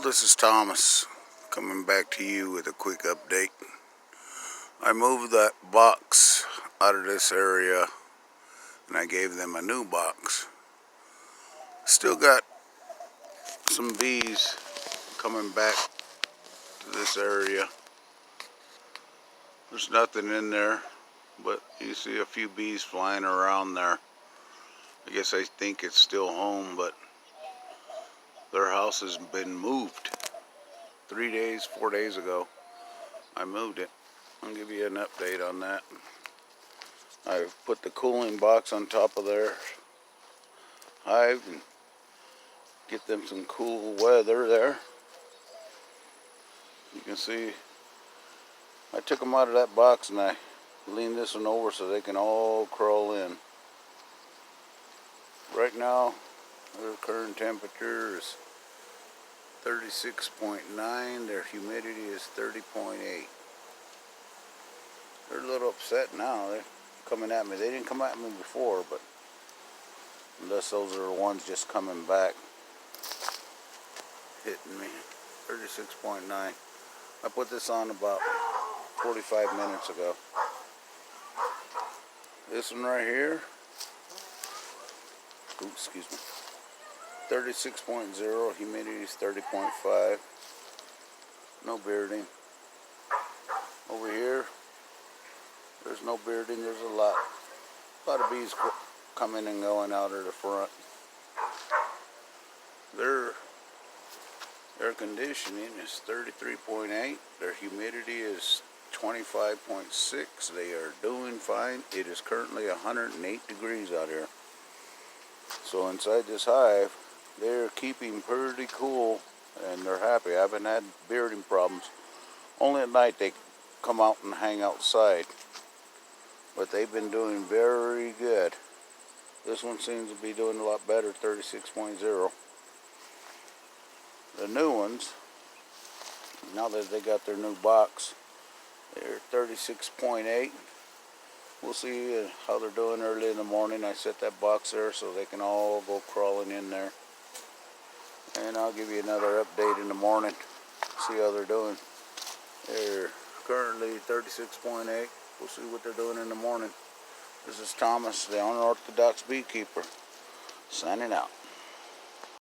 This is Thomas coming back to you with a quick update. I moved that box out of this area and I gave them a new box. Still got some bees coming back to this area. There's nothing in there, but you see a few bees flying around there. I guess I think it's still home, but their house has been moved. 4 days ago, I moved it. I'll give you an update on that. I've put the cooling box on top of their hive and get them some cool weather there. You can see I took them out of that box and I leaned this one over so they can all crawl in. Right now, their current temperature is 36.9. Their humidity is 30.8. They're a little upset now. They're coming at me. They didn't come at me before, but unless those are the ones just coming back, hitting me. 36.9. I put this on about 45 minutes ago. This one right here, excuse me, 36.0, humidity is 30.5. No bearding. Over here, there's no bearding. There's a lot of bees coming and going out of the front. Their air conditioning is 33.8. Their humidity is 25.6. They are doing fine. It is currently 108 degrees out here. So inside this hive, they're keeping pretty cool and they're happy. I haven't had bearding problems. Only at night they come out and hang outside. But they've been doing very good. This one seems to be doing a lot better, 36.0. The new ones, now that they got their new box, they're 36.8. We'll see how they're doing early in the morning. I set that box there so they can all go crawling in there. And I'll give you another update in the morning, see how they're doing. They're currently 36.8. We'll see what they're doing in the morning. This is Thomas, the unorthodox beekeeper, signing out.